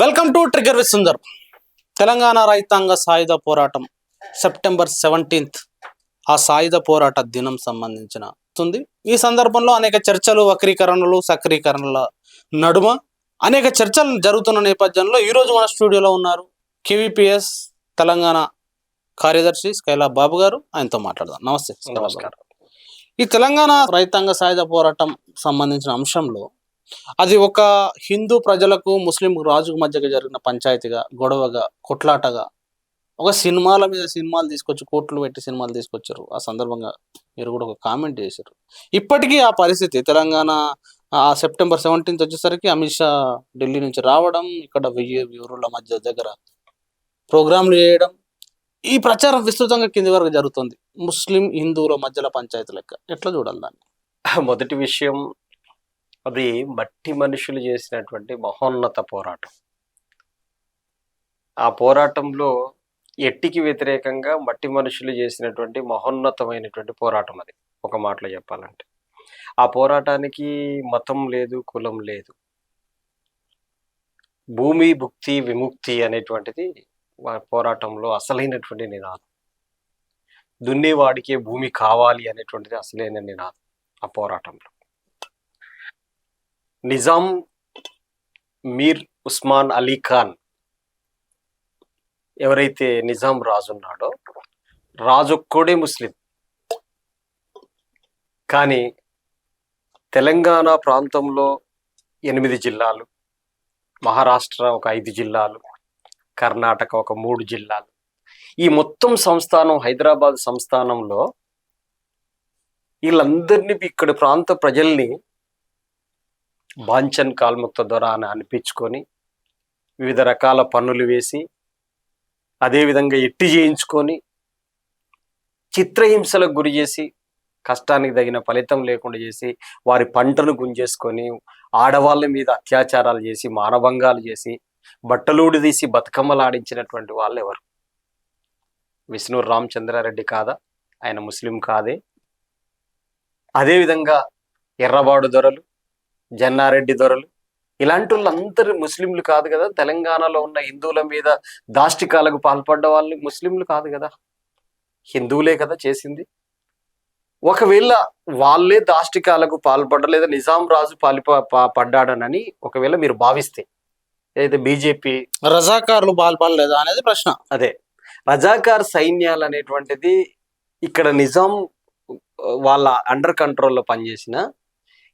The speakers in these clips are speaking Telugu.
Welcome to trigger with Sundar. Telangana రైతాంగ సాయుధ పోరాటం సెప్టెంబర్ 17th ఆ సాయుధ పోరాట దినం సంబంధించిన ఈ సందర్భంలో అనేక చర్చలు, వక్రీకరణలు, సక్రీకరణల నడుమ అనేక చర్చలు జరుగుతున్న నేపథ్యంలో ఈరోజు మన స్టూడియోలో ఉన్నారు కేవీపీఎస్ తెలంగాణ కార్యదర్శి స్కైలా బాబు గారు. ఆయనతో మాట్లాడదాం. నమస్తే. నమస్కారం. ఈ తెలంగాణ రైతాంగ సాయుధ పోరాటం సంబంధించిన అంశంలో అది ఒక హిందూ ప్రజలకు ముస్లిం రాజుకు మధ్యగా జరిగిన పంచాయతీగా, గొడవగా, కొట్లాటగా, ఒక సినిమాల మీద సినిమాలు తీసుకొచ్చి కోట్లు పెట్టి సినిమాలు తీసుకొచ్చారు. ఆ సందర్భంగా మీరు కూడా ఒక కామెంట్ చేశారు. ఇప్పటికీ ఆ పరిస్థితి తెలంగాణ సెప్టెంబర్ 17th వచ్చేసరికి అమిత్ షా ఢిల్లీ నుంచి రావడం, ఇక్కడ 1000 ఊరుల మధ్య దగ్గర ప్రోగ్రాంలు చేయడం, ఈ ప్రచారం విస్తృతంగా కింది వరకు జరుగుతుంది. ముస్లిం హిందువుల మధ్యలో పంచాయతీ లెక్క ఎట్లా చూడాలి దాన్ని? మొదటి విషయం, అది మట్టి మనుషులు చేసినటువంటి మహోన్నత పోరాటం. ఆ పోరాటంలో ఎట్టికి వ్యతిరేకంగా మట్టి మనుషులు చేసినటువంటి మహోన్నతమైనటువంటి పోరాటం అది, ఒక మాటలో చెప్పాలంటే. ఆ పోరాటానికి మతం లేదు, కులం లేదు. భూమి భుక్తి విముక్తి అనేటువంటిది పోరాటంలో అసలైనటువంటి నినాదం. దున్నేవాడికే భూమి కావాలి అనేటువంటిది అసలైన నినాదం ఆ పోరాటంలో. నిజాం మీర్ ఉస్మాన్ అలీ ఖాన్, ఎవరైతే నిజాం రాజు ఉన్నాడో, రాజు ఒక్కడే ముస్లిం. కానీ తెలంగాణ ప్రాంతంలో 8 జిల్లాలు, మహారాష్ట్ర ఒక 5 జిల్లాలు, కర్ణాటక ఒక 3 జిల్లాలు, ఈ మొత్తం సంస్థానం హైదరాబాద్ సంస్థానంలో వీళ్ళందరినీ, ఇక్కడ ప్రాంత ప్రజల్ని బాంచన్ కాల్ముక్త దొర అని అనిపించుకొని వివిధ రకాల పన్నులు వేసి, అదేవిధంగా ఎట్టి చేయించుకొని, చిత్రహింసలకు గురి చేసి, కష్టానికి తగిన ఫలితం లేకుండా చేసి, వారి పంటను గుంజేసుకొని, ఆడవాళ్ళ మీద అత్యాచారాలు చేసి, మానభంగాలు చేసి, బట్టలూడి తీసి బతుకమ్మలు ఆడించినటువంటి వాళ్ళు ఎవరు? విష్ణు రామచంద్రారెడ్డి కాదా? ఆయన ముస్లిం కాదే. అదేవిధంగా ఎర్రబాడు దొరలు, జన్నారెడ్డి దొరలు, ఇలాంటి వాళ్ళందరూ ముస్లింలు కాదు కదా. తెలంగాణలో ఉన్న హిందువుల మీద దాష్టికాలకు పాల్పడ్డ వాళ్ళు ముస్లింలు కాదు కదా, హిందువులే కదా చేసింది. ఒకవేళ వాళ్ళే దాష్టికాలకు పాల్పడలేదా, నిజాం రాజు పడ్డాడనని ఒకవేళ మీరు భావిస్తే, ఏదైతే బీజేపీ రజాకారులు పాల్పడలేదా అనేది ప్రశ్న. అదే రజాకార్ సైన్యాలు అనేటువంటిది ఇక్కడ నిజాం వాళ్ళ అండర్ కంట్రోల్లో పనిచేసిన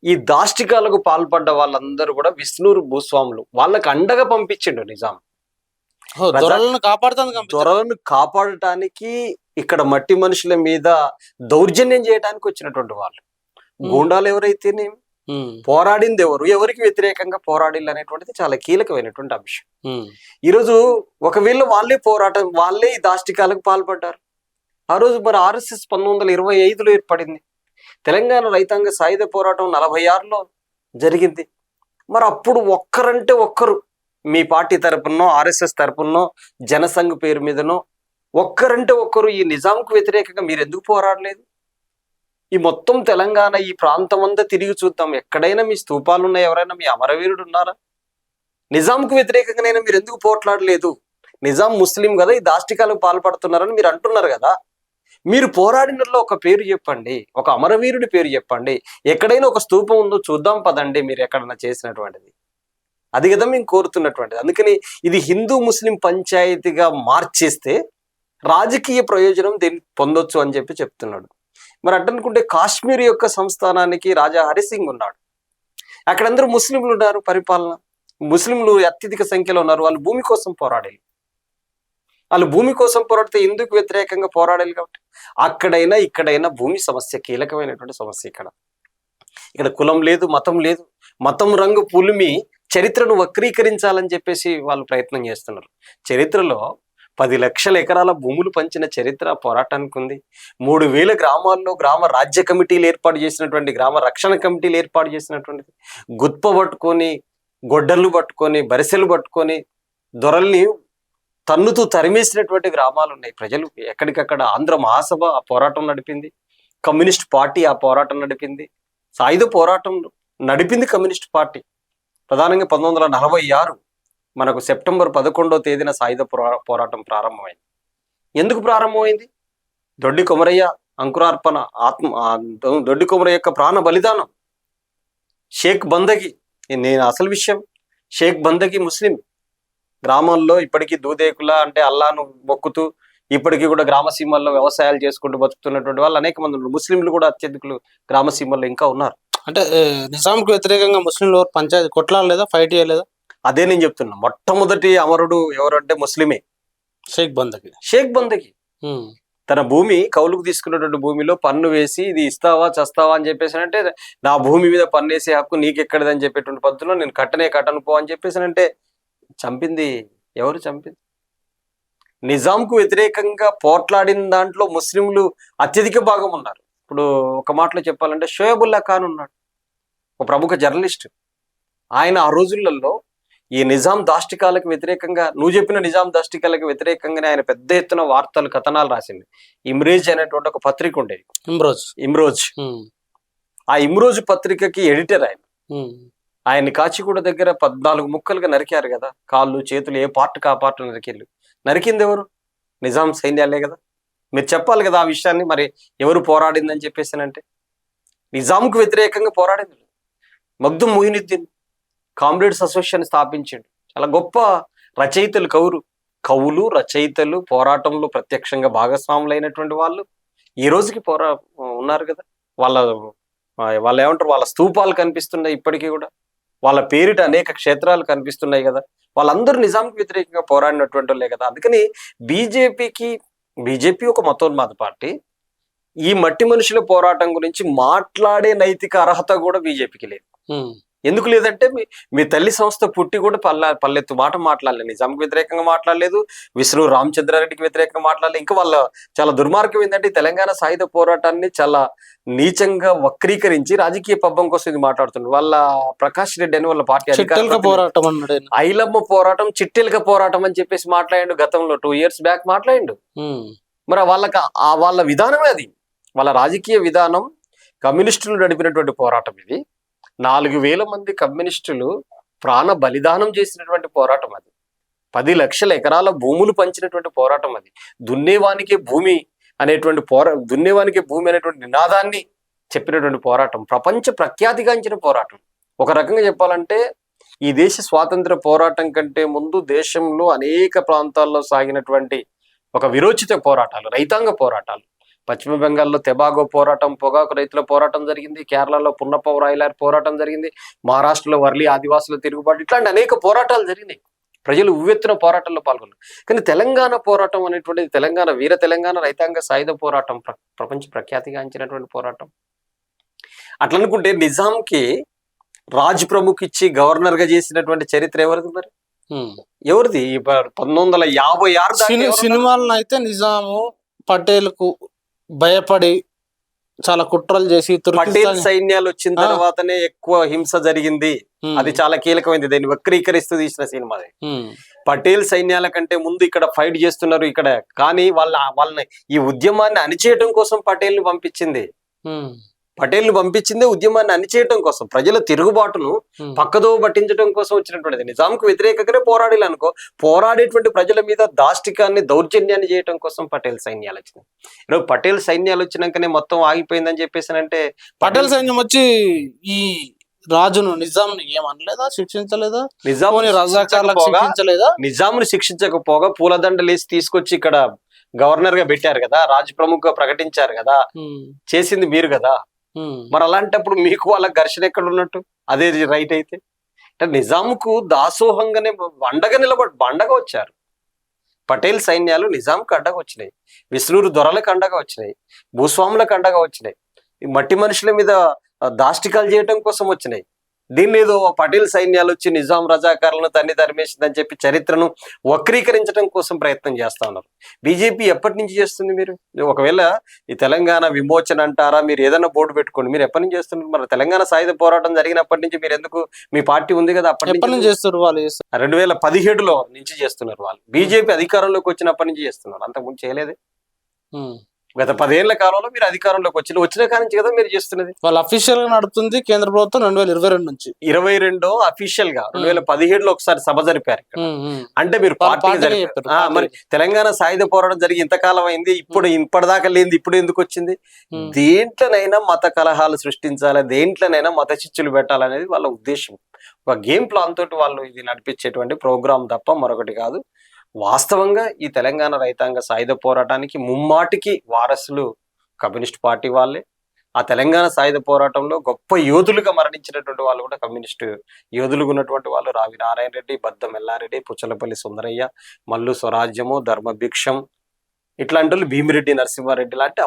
ఈ దాష్టికాలకు పాల్పడ్డ వాళ్ళందరూ కూడా విష్ణూరు భూస్వాములు, వాళ్ళకి అండగా పంపించిండు నిజాం. దొరలను కాపాడటానికి, ఇక్కడ మట్టి మనుషుల మీద దౌర్జన్యం చేయడానికి వచ్చినటువంటి వాళ్ళు. గూండాలు ఎవరైతేనే పోరాడింది ఎవరు, ఎవరికి వ్యతిరేకంగా పోరాడిల్లు అనేటువంటిది చాలా కీలకమైనటువంటి అంశం. ఈరోజు ఒకవేళ వాళ్ళే ఈ దాష్టికాలకు పాల్పడ్డారు. ఆ రోజు మరి ఆర్ఎస్ఎస్ 1925లో ఏర్పడింది. తెలంగాణ రైతాంగ సాయుధ పోరాటం 46లో జరిగింది. మరి అప్పుడు ఒక్కరంటే ఒక్కరు, మీ పార్టీ తరపునో, ఆర్ఎస్ఎస్ తరపునో, జనసంఘ్ పేరు మీదనో ఒక్కరంటే ఒక్కరు ఈ నిజాంకు వ్యతిరేకంగా మీరు ఎందుకు పోరాడలేదు? ఈ మొత్తం తెలంగాణ ఈ ప్రాంతం అంతా తిరిగి చూద్దాం, ఎక్కడైనా మీ స్తూపాలు ఉన్నాయి, ఎవరైనా మీ అమరవీరుడు ఉన్నారా? నిజాంకు వ్యతిరేకంగానైనా మీరు ఎందుకు పోట్లాడలేదు? నిజాం ముస్లిం కదా, ఈ దాష్టికాలకు పాల్పడుతున్నారని మీరు అంటున్నారు కదా. మీరు పోరాడినలో ఒక పేరు చెప్పండి, ఒక అమరవీరుడి పేరు చెప్పండి, ఎక్కడైనా ఒక స్తూపం ఉందో చూద్దాం పదండి మీరు ఎక్కడన్నా చేసినటువంటిది. అది కదా మేము కోరుతున్నటువంటిది. అందుకని ఇది హిందూ ముస్లిం పంచాయతీగా మార్చేస్తే రాజకీయ ప్రయోజనం దీన్ని పొందొచ్చు అని చెప్పి చెప్తున్నాడు. మరి అట్టనుకుంటే కాశ్మీర్ యొక్క సంస్థానానికి రాజా హరిసింగ్ ఉన్నాడు. అక్కడందరూ ముస్లింలు ఉన్నారు, పరిపాలన ముస్లింలు అత్యధిక సంఖ్యలో ఉన్నారు. వాళ్ళు భూమి కోసం పోరాడాలి. వాళ్ళు భూమి కోసం పోరాడితే ఎందుకు వ్యతిరేకంగా పోరాడాలి? కాబట్టి అక్కడైనా ఇక్కడైనా భూమి సమస్య కీలకమైనటువంటి సమస్య. ఇక్కడ కులం లేదు, మతం లేదు. మతం రంగు పులిమి చరిత్రను వక్రీకరించాలని చెప్పేసి వాళ్ళు ప్రయత్నం చేస్తున్నారు. చరిత్రలో 10 లక్షల ఎకరాల భూములు పంచిన చరిత్ర పోరాటానికి ఉంది. 3000 గ్రామాల్లో గ్రామ రాజ్య కమిటీలు ఏర్పాటు చేసినటువంటి, గ్రామ రక్షణ కమిటీలు ఏర్పాటు చేసినటువంటిది. గుత్ప పట్టుకొని, గొడ్డళ్ళు పట్టుకొని, బరిసెలు పట్టుకొని దొరల్ని తన్నుతూ తరిమేసినటువంటి గ్రామాలు ఉన్నాయి. ప్రజలు ఎక్కడికక్కడ ఆంధ్ర మహాసభ ఆ పోరాటం నడిపింది, కమ్యూనిస్ట్ పార్టీ ఆ పోరాటం నడిపింది, సాయుధ పోరాటం నడిపింది కమ్యూనిస్ట్ పార్టీ. ప్రధానంగా 1946 మనకు సెప్టెంబర్ 11వ తేదీన సాయుధ పోరాటం ప్రారంభమైంది. ఎందుకు ప్రారంభమైంది? దొడ్డి కొమరయ్య అంకురార్పణ దొడ్డి కొమరయ్య యొక్క ప్రాణ బలిదానం. షేక్ బందగి, నేను అసలు విషయం, షేక్ బందగి ముస్లిం, గ్రామాల్లో ఇప్పటికీ దూదేకుల అంటే అల్లాను మొక్కుతూ ఇప్పటికీ కూడా గ్రామసీమల్లో వ్యవసాయాలు చేసుకుంటూ బతుకుతున్నటువంటి వాళ్ళు అనేక మంది ఉన్నారు. ముస్లింలు కూడా అత్యధికులు గ్రామసీమల్లో ఇంకా ఉన్నారు. అంటే నిజాంకు వ్యతిరేకంగా ముస్లింలు పంచాయతీ కొట్లాడలేదా, ఫైట్ చేయలేదా? అదే నేను చెప్తున్నా. మొట్టమొదటి అమరుడు ఎవరంటే ముస్లిమే, షేక్ బందగి. షేక్ బందగి తన భూమి కౌలుకు తీసుకున్నటువంటి భూమిలో పన్ను వేసి ఇది ఇస్తావా చస్తావా అని చెప్పేసానంటే, నా భూమి మీద పన్ను వేసే హక్కు నీకెక్కడదని చెప్పేటువంటి పద్ధతిలో నేను కట్టను పో అని చెప్పేసానంటే చంపింది ఎవరు? చంపింది నిజాంకు వ్యతిరేకంగా పోట్లాడిన దాంట్లో ముస్లింలు అత్యధిక భాగం ఉన్నారు. ఇప్పుడు ఒక మాటలో చెప్పాలంటే షోయబుల్లా ఖాన్ ఉన్నాడు, ఒక ప్రముఖ జర్నలిస్ట్. ఆయన ఆ రోజులలో ఈ నిజాం దాష్టికాలకు వ్యతిరేకంగా, నువ్వు చెప్పిన నిజాం దాష్టికాలకు వ్యతిరేకంగానే ఆయన పెద్ద ఎత్తున వార్తలు కథనాలు రాసింది. ఇమ్రేజ్ అనేటువంటి ఒక పత్రిక ఉండేది, ఇమ్రోజ్. ఆ ఇమ్రోజ్ పత్రికకి ఎడిటర్ ఆయన. ఆయన్ని కాచిగూడ దగ్గర 14 ముక్కలుగా నరికారు కదా, కాళ్ళు చేతులు ఏ పార్ట్ కా పార్ట్ నరికింది ఎవరు? నిజాం సైన్యాలే కదా. మీరు చెప్పాలి కదా ఆ విషయాన్ని. మరి ఎవరు పోరాడిందని చెప్పేసానంటే నిజాంకు వ్యతిరేకంగా పోరాడింది మగ్దుమ్ మొయినుద్దీన్, కామ్రేడ్స్ అసోసియేషన్ స్థాపించాడు. చాలా గొప్ప రచయితలు, కవులు రచయితలు, పోరాటంలో ప్రత్యక్షంగా భాగస్వాములైనటువంటి వాళ్ళు ఈ రోజుకి ఉన్నారు కదా. వాళ్ళు ఏమంటారు, వాళ్ళ స్తూపాలు కనిపిస్తున్నాయి ఇప్పటికీ కూడా, వాళ్ళ పేరిట అనేక క్షేత్రాలు కనిపిస్తున్నాయి కదా. వాళ్ళందరూ నిజాంకి వ్యతిరేకంగా పోరాడినటువంటి వాళ్ళే కదా. అందుకని బీజేపీ ఒక మతోన్మాద పార్టీ. ఈ మట్టి మనుషుల పోరాటం గురించి మాట్లాడే నైతిక అర్హత కూడా బీజేపీకి లేదు. ఎందుకు లేదంటే మీ తల్లి సంస్థ పుట్టి కూడా పల్లెత్తు మాట మాట్లాడలేదు, నిజాంకి వ్యతిరేకంగా మాట్లాడలేదు, విష్ణు రామచంద్రారెడ్డికి వ్యతిరేకంగా మాట్లాడలేదు. ఇంకా వాళ్ళ చాలా దుర్మార్గం ఏంటంటే తెలంగాణ సాయుధ పోరాటాన్ని చాలా నీచంగా వక్రీకరించి రాజకీయ పబ్బం కోసం ఇది మాట్లాడుతున్నారు. వాళ్ళ ప్రకాష్ రెడ్డి అని వాళ్ళ పార్టీ ఐలమ్మ పోరాటం, చిట్టెలక పోరాటం అని చెప్పేసి మాట్లాడిండు గతంలో 2 years బ్యాక్ మాట్లాడిండు. మరి వాళ్ళ విధానమే అది, వాళ్ళ రాజకీయ విధానం. కమ్యూనిస్టులు నడిపినటువంటి పోరాటం ఇది. 4,000 మంది కమ్యూనిస్టులు ప్రాణ బలిదానం చేసినటువంటి పోరాటం అది. 10 లక్షల ఎకరాల భూములు పంచినటువంటి పోరాటం అది. దున్నేవానికే భూమి అనేటువంటి దున్నేవానికే భూమి అనేటువంటి నినాదాన్ని చెప్పినటువంటి పోరాటం, ప్రపంచ ప్రఖ్యాతిగాంచిన పోరాటం. ఒక రకంగా చెప్పాలంటే ఈ దేశ స్వాతంత్ర పోరాటం కంటే ముందు దేశంలో అనేక ప్రాంతాల్లో సాగినటువంటి ఒక విరోచిత పోరాటాలు, రైతాంగ పోరాటాలు. పశ్చిమ బెంగాల్లో తెబాగో పోరాటం, పొగాకు రైతుల పోరాటం జరిగింది. కేరళలో పున్నప్ప రాయలార్ పోరాటం జరిగింది. మహారాష్ట్రలో వర్లీ ఆదివాసుల తిరుగుబాటు, ఇట్లాంటి అనేక పోరాటాలు జరిగినాయి. ప్రజలు ఉవ్వెత్తున పోరాటంలో పాల్గొన్నారు. కానీ తెలంగాణ పోరాటం అనేటువంటిది, వీర తెలంగాణ రైతాంగ సాయుధ పోరాటం ప్రపంచ ప్రఖ్యాతిగాంచినటువంటి పోరాటం. అట్లా అనుకుంటే నిజాంకి రాజ్ ప్రముఖ్ ఇచ్చి గవర్నర్ గా చేసినటువంటి చరిత్ర ఎవరిది? మరి ఎవరిది? 1956 సినిమాలను అయితే నిజాము పటేల్ కు భయపడి చాలా కుట్రలు చేసి పటేల్ సైన్యాలు వచ్చిన తర్వాతనే ఎక్కువ హింస జరిగింది. అది చాలా కీలకమైంది. దాన్ని వక్రీకరిస్తూ తీసిన సినిమా. పటేల్ సైన్యాల కంటే ముందు ఇక్కడ ఫైట్ చేస్తున్నారు ఇక్కడ. కానీ వాళ్ళని ఈ ఉద్యమాన్ని అణిచేయటం కోసం పటేల్ ని పంపించింది. ఉద్యమాన్ని అణిచేయటం కోసం, ప్రజల తిరుగుబాటును పక్కదో పట్టించడం కోసం వచ్చినటువంటిది. నిజాంకు వ్యతిరేకంగానే పోరాడాలి అనుకో, పోరాడేటువంటి ప్రజల మీద దాష్టికాన్ని, దౌర్జన్యాన్ని చేయటం కోసం పటేల్ సైన్యాలు వచ్చినాయి. ఈరోజు పటేల్ సైన్యాలు వచ్చినాకనే మొత్తం ఆగిపోయిందని చెప్పేసానంటే, పటేల్ సైన్యం వచ్చి ఈ రాజును నిజాంని ఏమనలేదా, శిక్షించలేదా? నిజాంను శిక్షించకపోగా పూలదండలేసి తీసుకొచ్చి ఇక్కడ గవర్నర్ గా పెట్టారు కదా, రాజ్ ప్రముఖ్ గా ప్రకటించారు కదా, చేసింది మీరు కదా. మరి అలాంటప్పుడు మీకు వాళ్ళ ఘర్షణ ఎక్కడ ఉన్నట్టు? అదే రైట్ అయితే అంటే నిజాంకు దాసోహంగానే బండగా వచ్చారు. పటేల్ సైన్యాలు నిజాంకు అండగా వచ్చినాయి, విష్ణురు దొరలకు అండగా వచ్చినాయి, భూస్వాములకు అండగా వచ్చినాయి, మట్టి మనుషుల మీద దాష్టికాలు చేయటం కోసం వచ్చినాయి. దీన్ని ఏదో పటేల్ సైన్యాలు వచ్చి నిజాం రజాకారులను తరిమేసిందని చెప్పి చరిత్రను వక్రీకరించడం కోసం ప్రయత్నం చేస్తా ఉన్నారు. బీజేపీ ఎప్పటి నుంచి చేస్తుంది? మీరు ఒకవేళ ఈ తెలంగాణ విమోచన అంటారా, మీరు ఏదైనా బోర్డు పెట్టుకోండి. మీరు ఎప్పటి నుంచి చేస్తున్నారు? మరి తెలంగాణ సాయుధ పోరాటం జరిగినప్పటి నుంచి మీరు ఎందుకు, మీ పార్టీ ఉంది కదా, అప్పటి నుంచి చేస్తారు వాళ్ళు. 2017లో నుంచి చేస్తున్నారు వాళ్ళు. బీజేపీ అధికారంలోకి వచ్చినప్పటి నుంచి చేస్తున్నారు, అంతకుముందు చేయలేదే. గత 10 ఏళ్ల కాలంలో మీరు అధికారంలోకి వచ్చిన కాడి నుంచి కదా మీరు చేస్తున్నది. వాళ్ళు అఫీషియల్ గా నడుపుతుంది కేంద్ర ప్రభుత్వం 2022 నుంచి. 22 అఫీషియల్ గా 2017లో ఒకసారి సభ జరిపారు ఇక్కడ. అంటే మీరు పార్టీకి జరిపారు. మరి తెలంగాణ సాయుధ పోరాటం జరిగి ఇంతకాలం అయింది, ఇప్పటిదాకా లేనిది ఇప్పుడు ఎందుకు వచ్చింది? దేంట్లోనైనా మత కలహాలు సృష్టించాలి, దేంట్లోనైనా మత చిచ్చులు పెట్టాలనేది వాళ్ళ ఉద్దేశం. ఒక గేమ్ ప్లాన్ తోటి వాళ్ళు ఇది నడిపించేటువంటి ప్రోగ్రాం తప్ప మరొకటి కాదు. వాస్తవంగా ఈ తెలంగాణ రైతాంగ సాయుధ పోరాటానికి ముమ్మాటికి వారసులు కమ్యూనిస్ట్ పార్టీ వాళ్ళే. ఆ తెలంగాణ సాయుధ పోరాటంలో గొప్ప యోధులుగా మరణించినటువంటి వాళ్ళు కూడా కమ్యూనిస్టు యోధులుగా ఉన్నటువంటి వాళ్ళు రావి నారాయణ రెడ్డి, బద్దం ఎల్లారెడ్డి, పుచ్చలపల్లి సుందరయ్య, మల్లు స్వరాజ్యము, ధర్మభిక్షం, ఇట్లాంటి వాళ్ళు, భీమిరెడ్డి నరసింహారెడ్డి లాంటి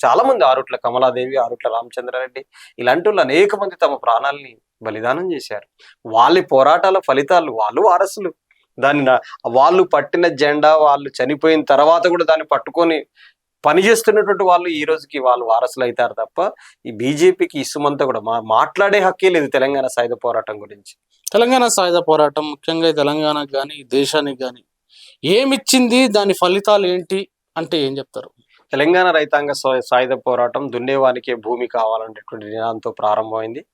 చాలా మంది, ఆరుట్ల కమలాదేవి, ఆరుట్ల రామచంద్రారెడ్డి, ఇలాంటి వాళ్ళు అనేక మంది తమ ప్రాణాలని బలిదానం చేశారు. వాళ్ళ పోరాటాల ఫలితాలు, వాళ్ళు వారసులు. వాళ్ళు పట్టిన జెండా వాళ్ళు చనిపోయిన తర్వాత కూడా దాన్ని పట్టుకొని పనిచేస్తున్నటువంటి వాళ్ళు ఈ రోజుకి వాళ్ళు వారసులు అవుతారు తప్ప ఈ బీజేపీకి ఇసుమంతా కూడా మాట్లాడే హక్కే లేదు తెలంగాణ సాయుధ పోరాటం గురించి. తెలంగాణ సాయుధ పోరాటం ముఖ్యంగా తెలంగాణకు కానీ దేశానికి కానీ ఏమిచ్చింది, దాని ఫలితాలు ఏంటి అంటే ఏం చెప్తారు? తెలంగాణ రైతాంగ సాయుధ పోరాటం దున్నేవానికే భూమి కావాలనేటువంటి నినాదంతో ప్రారంభమైంది.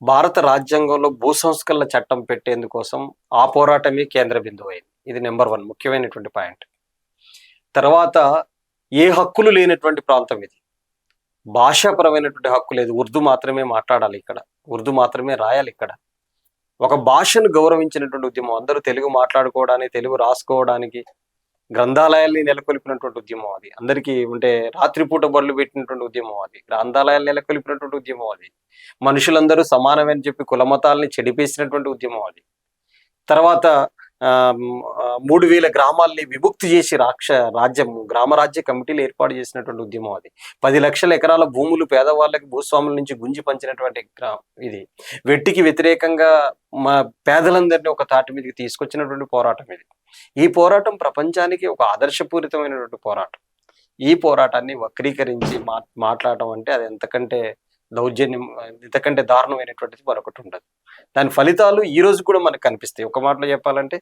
భారత రాజ్యాంగంలో భూ సంస్కరణల చట్టం పెట్టేందుకోసం ఆ పోరాటమే కేంద్ర బిందువు అయింది. ఇది నెంబర్ 1 ముఖ్యమైనటువంటి పాయింట్. తర్వాత ఏ హక్కులు లేనటువంటి ప్రాంతం ఇది. భాషాపరమైనటువంటి హక్కు లేదు. ఉర్దూ మాత్రమే మాట్లాడాలి ఇక్కడ, ఉర్దూ మాత్రమే రాయాలి ఇక్కడ. ఒక భాషను గౌరవించినటువంటి ఉద్యమం. అందరూ తెలుగు మాట్లాడుకోవడానికి, తెలుగు రాసుకోవడానికి గ్రంథాలయాల్ని నెలకొల్పినటువంటి ఉద్యమం అది. అందరికీ ఉంటే రాత్రిపూట బడులు పెట్టినటువంటి ఉద్యమం అది. గ్రంథాలయాలు నెలకొల్పినటువంటి ఉద్యమం అది. మనుషులందరూ సమానమని చెప్పి కులమతాలని చెడిపేసినటువంటి ఉద్యమం అది. తర్వాత 3000 గ్రామాల్ని విముక్తి చేసి గ్రామరాజ్య కమిటీలు ఏర్పాటు చేసినటువంటి ఉద్యమం అది. 10 లక్షల ఎకరాల భూములు పేదవాళ్ళకి భూస్వాముల నుంచి గుంజి పంచినటువంటి ఇది. వెట్టికి వ్యతిరేకంగా పేదలందరినీ ఒక తాటి మీదకి తీసుకొచ్చినటువంటి పోరాటం ఇది. ఈ పోరాటం ప్రపంచానికి ఒక ఆదర్శపూరితమైనటువంటి పోరాటం. ఈ పోరాటాన్ని వక్రీకరించి మాట్లాడటం అంటే అది ఎంతకంటే దౌర్జన్యం, ఇంతకంటే దారుణమైనటువంటిది మరొకటి ఉండదు. దాని ఫలితాలు ఈ రోజు కూడా మనకు కనిపిస్తాయి. ఒక మాటలో చెప్పాలంటే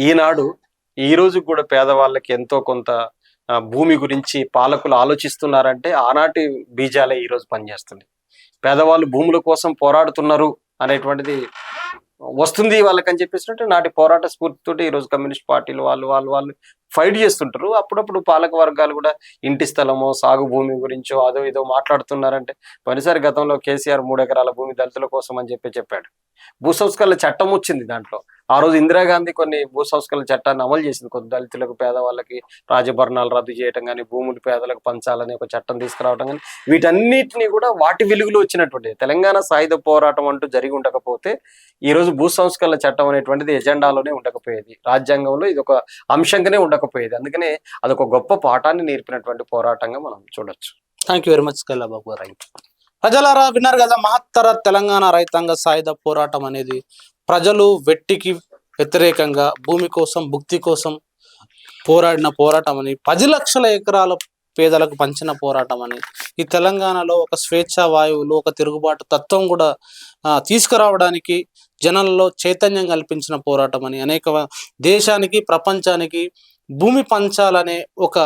ఈనాడు ఈ రోజు కూడా పేదవాళ్ళకి ఎంతో కొంత భూమి గురించి పాలకులు ఆలోచిస్తున్నారంటే ఆనాటి బీజాలే ఈ రోజు పనిచేస్తుంది. పేదవాళ్ళు భూముల కోసం పోరాడుతున్నారు అనేటువంటిది వస్తుంది వాళ్ళకని చెప్పేసినట్టు నాటి పోరాట స్ఫూర్తితోటి ఈరోజు కమ్యూనిస్ట్ పార్టీలు వాళ్ళు ఫైట్ చేస్తుంటారు. అప్పుడప్పుడు పాలక వర్గాలు కూడా ఇంటి స్థలమో సాగు భూమి గురించో అదో ఇదో మాట్లాడుతున్నారంటే, పోయినసారి గతంలో కేసీఆర్ 3 ఎకరాల భూమి దళితుల కోసం అని చెప్పాడు. భూ సంస్కరణల చట్టం వచ్చింది. దాంట్లో ఆ రోజు ఇందిరాగాంధీ కొన్ని భూ సంస్కరణల చట్టాన్ని అమలు చేసింది. కొద్ది దళితులకు, పేదవాళ్ళకి రాజభరణాలు రద్దు చేయటం కానీ, భూములు పేదలకు పంచాలని ఒక చట్టం తీసుకురావటం కానీ, వీటన్నిటినీ కూడా వాటి వెలుగులో వచ్చినటువంటి తెలంగాణ సాయుధ పోరాటం అంటూ జరిగి ఉండకపోతే ఈ రోజు భూ సంస్కరణల చట్టం అనేటువంటిది ఎజెండాలోనే ఉండకపోయేది, రాజ్యాంగంలో ఇది ఒక అంశంగానే ఉండకపోయేది. అందుకనే అదొక గొప్ప పాఠాన్ని నేర్పినటువంటి పోరాటంగా మనం చూడొచ్చు. థ్యాంక్ యూ వెరీ మచ్ కల్లాబాబు గారు. ప్రజలారా విన్నారు కదా, మహత్తర తెలంగాణ రైతాంగ సాయుధ పోరాటం అనేది ప్రజలు వెట్టికి వ్యతిరేకంగా భూమి కోసం, భుక్తి కోసం పోరాడిన పోరాటం అని, 10 లక్షల ఎకరాల పేదలకు పంచిన పోరాటం అని, ఈ తెలంగాణలో ఒక స్వేచ్ఛా వాయువులు, ఒక తిరుగుబాటు తత్వం కూడా తీసుకురావడానికి జనంలో చైతన్యం కల్పించిన పోరాటం అని, దేశానికి ప్రపంచానికి భూమి పంచాలనే ఒక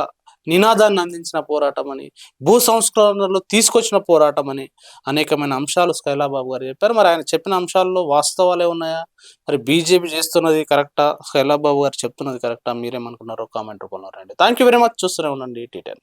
నినాదాన్ని అందించిన పోరాటం అని, భూ సంస్కరణలు తీసుకొచ్చిన పోరాటం అని అనేకమైన అంశాలు స్కైలాబాబు గారు చెప్పారు. మరి ఆయన చెప్పిన అంశాల్లో వాస్తవాలే ఉన్నాయా, మరి బీజేపీ చేస్తున్నది కరెక్టా, స్కైలాబాబు గారు చెప్తున్నది కరెక్టా, మీరేమనుకున్నారో కామెంట్ రూపంలో రండి. Thank you very much. చూస్తూనే ఉండండి T10.